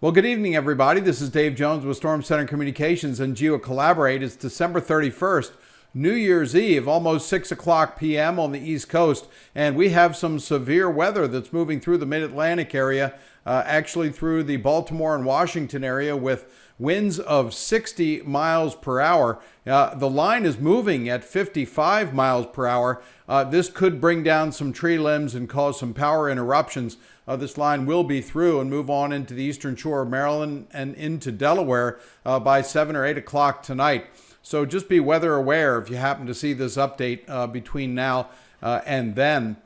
Well, good evening, everybody. This is Dave Jones with Storm Center Communications and GeoCollaborate. It's December 31st, New Year's Eve, almost 6 o'clock p.m. on the East Coast, and we have some severe weather that's moving through the Mid-Atlantic area, actually through the Baltimore and Washington area with winds of 60 miles per hour. The line is moving at 55 miles per hour. This could bring down some tree limbs and cause some power interruptions. This line will be through and move on into the eastern shore of Maryland and into Delaware by 7 or 8 o'clock tonight. So just be weather aware if you happen to see this update between now and then.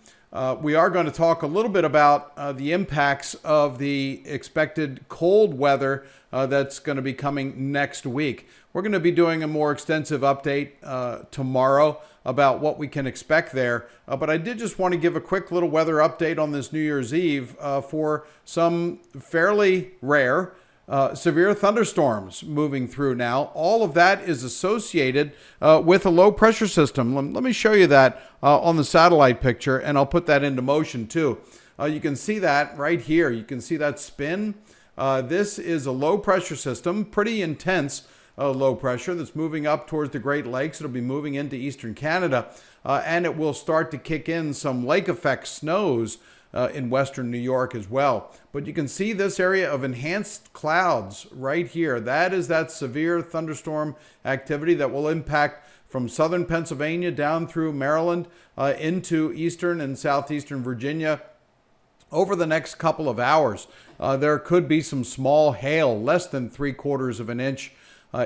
We are going to talk a little bit about the impacts of the expected cold weather that's going to be coming next week. We're going to be doing a more extensive update tomorrow about what we can expect there. But I did just want to give a quick little weather update on this New Year's Eve for some fairly rare severe thunderstorms moving through now. All of that is associated with a low pressure system. Let me show you that on the satellite picture, and I'll put that into motion too. You can see that right here. You can see that spin. This is a low pressure system, pretty intense low pressure that's moving up towards the Great Lakes. It'll be moving into eastern Canada, and it will start to kick in some lake effect snows in western New York as well. But you can see this area of enhanced clouds right here. That is that severe thunderstorm activity that will impact from southern Pennsylvania down through Maryland into eastern and southeastern Virginia over the next couple of hours. There could be some small hail, less than 3/4 of an inch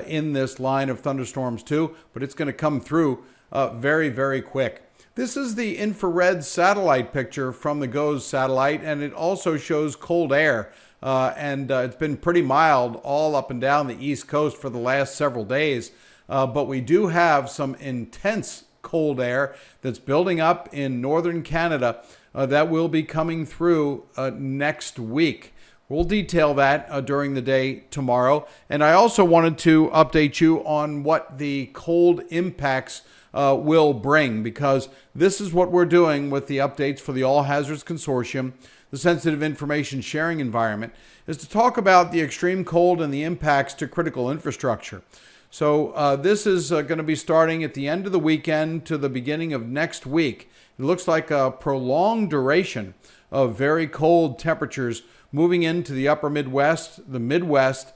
in this line of thunderstorms too, but it's going to come through very, very quick. This is the infrared satellite picture from the GOES satellite, and it also shows cold air. It's been pretty mild all up and down the East Coast for the last several days. But we do have some intense cold air that's building up in northern Canada that will be coming through next week. We'll detail that during the day tomorrow. And I also wanted to update you on what the cold impacts will bring, because this is what we're doing with the updates for the All Hazards Consortium, the Sensitive Information Sharing Environment, is to talk about the extreme cold and the impacts to critical infrastructure. So this is going to be starting at the end of the weekend to the beginning of next week. It looks like a prolonged duration of very cold temperatures moving into the upper Midwest, the Midwest,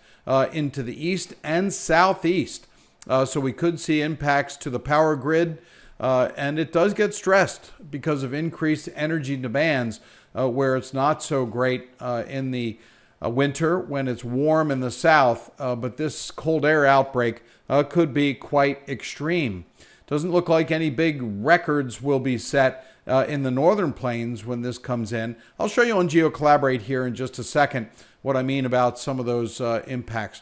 into the east and southeast. So we could see impacts to the power grid, and it does get stressed because of increased energy demands where it's not so great in the winter when it's warm in the south, but this cold air outbreak could be quite extreme. Doesn't look like any big records will be set in the northern plains when this comes in. I'll show you on GeoCollaborate here in just a second what I mean about some of those impacts.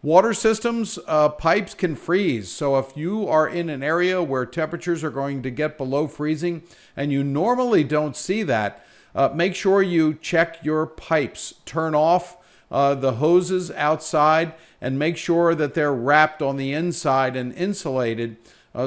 Water systems, pipes can freeze. So if you are in an area where temperatures are going to get below freezing and you normally don't see that, make sure you check your pipes. Turn off the hoses outside and make sure that they're wrapped on the inside and insulated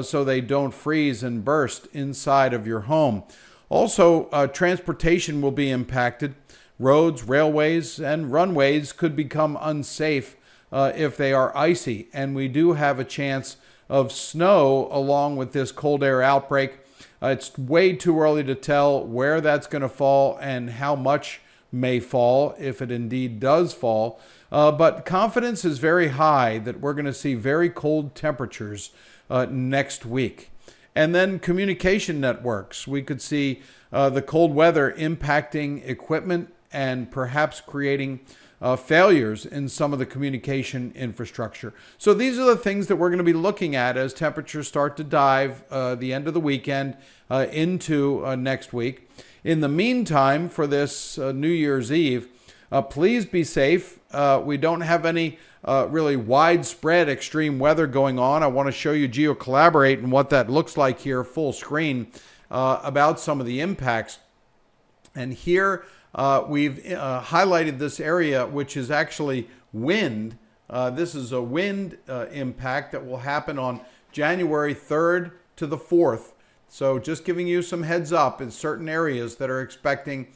so they don't freeze and burst inside of your home. Also, transportation will be impacted. Roads, railways, and runways could become unsafe if they are icy, and we do have a chance of snow along with this cold air outbreak. It's way too early to tell where that's going to fall and how much may fall, if it indeed does fall. But confidence is very high that we're going to see very cold temperatures next week. And then communication networks. We could see the cold weather impacting equipment and perhaps creating failures in some of the communication infrastructure. So these are the things that we're going to be looking at as temperatures start to dive the end of the weekend into next week. In the meantime, for this New Year's Eve, please be safe. We don't have any really widespread extreme weather going on. I want to show you GeoCollaborate and what that looks like here full screen about some of the impacts. And here we've highlighted this area, which is actually wind. This is a wind impact that will happen on January 3rd to the 4th. So just giving you some heads up in certain areas that are expecting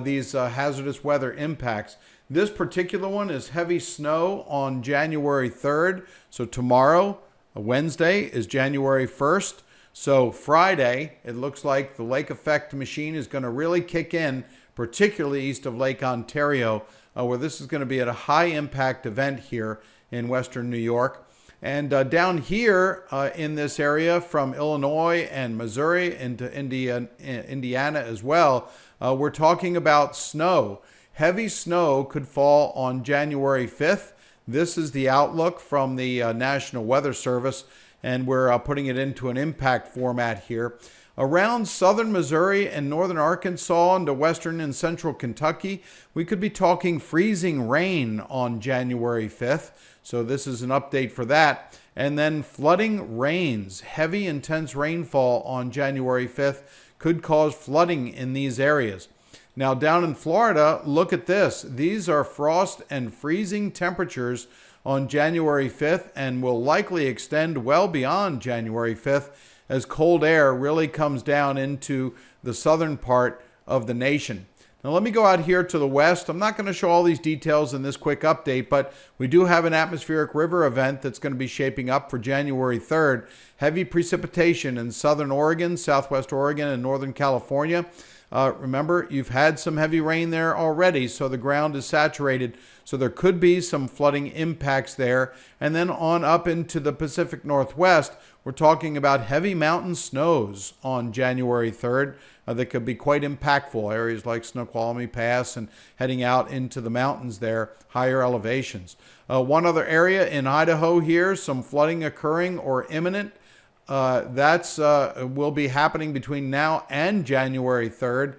these hazardous weather impacts. This particular one is heavy snow on January 3rd. So tomorrow, Wednesday, is January 1st. So Friday, it looks like the lake effect machine is going to really kick in, particularly east of Lake Ontario, where this is going to be at a high impact event here in western New York. And down here in this area from Illinois and Missouri into Indiana as well, we're talking about snow. Heavy snow could fall on January 5th. This is the outlook from the National Weather Service, and we're putting it into an impact format here. Around southern Missouri and northern Arkansas into western and central Kentucky, we could be talking freezing rain on January 5th. So this is an update for that. And then flooding rains, heavy intense rainfall on January 5th could cause flooding in these areas. Now down in Florida, look at this. These are frost and freezing temperatures on January 5th and will likely extend well beyond January 5th as cold air really comes down into the southern part of the nation. Now let me go out here to the west. I'm not going to show all these details in this quick update, but we do have an atmospheric river event that's going to be shaping up for January 3rd. Heavy precipitation in southern Oregon, southwest Oregon, and northern California. Remember, you've had some heavy rain there already, so the ground is saturated. So there could be some flooding impacts there. And then on up into the Pacific Northwest, we're talking about heavy mountain snows on January 3rd that could be quite impactful. Areas like Snoqualmie Pass and heading out into the mountains there, higher elevations. One other area in Idaho here, some flooding occurring or imminent. That's will be happening between now and January 3rd.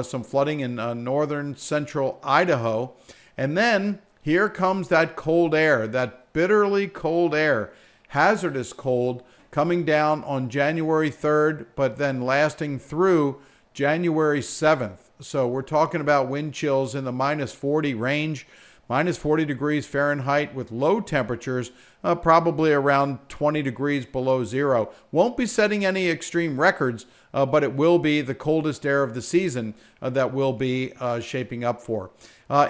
Some flooding in northern central Idaho. And then here comes that cold air, that bitterly cold air, hazardous cold, coming down on January 3rd, but then lasting through January 7th. So we're talking about wind chills in the minus 40 range, minus 40 degrees Fahrenheit with low temperatures, probably around 20 degrees below zero. Won't be setting any extreme records, but it will be the coldest air of the season that we'll be shaping up for.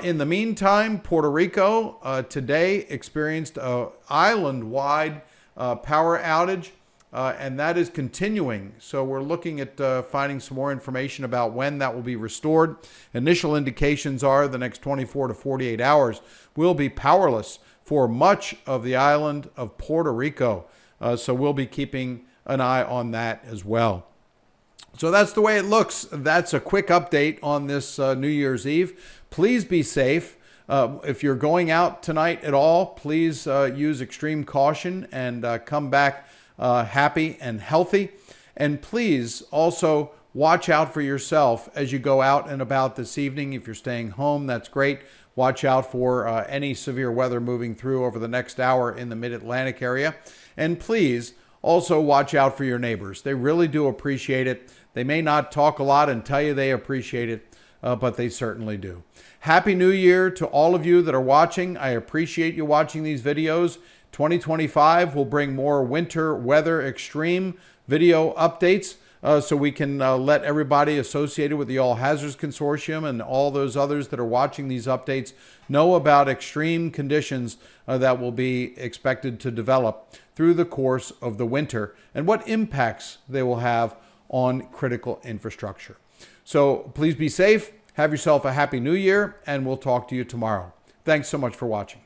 In the meantime, Puerto Rico today experienced an island-wide power outage, and that is continuing. So we're looking at finding some more information about when that will be restored. Initial indications are the next 24 to 48 hours will be powerless for much of the island of Puerto Rico. So we'll be keeping an eye on that as well. So that's the way it looks. That's a quick update on this New Year's Eve. Please be safe. If you're going out tonight at all, please use extreme caution and come back happy and healthy. And please also watch out for yourself as you go out and about this evening. If you're staying home, that's great. Watch out for any severe weather moving through over the next hour in the mid-Atlantic area. And please also watch out for your neighbors. They really do appreciate it. They may not talk a lot and tell you they appreciate it, but they certainly do. Happy New Year to all of you that are watching. I appreciate you watching these videos. 2025 will bring more winter weather extreme video updates so we can let everybody associated with the All Hazards Consortium and all those others that are watching these updates know about extreme conditions that will be expected to develop through the course of the winter and what impacts they will have on critical infrastructure. So please be safe. Have yourself a happy new year, and we'll talk to you tomorrow. Thanks so much for watching.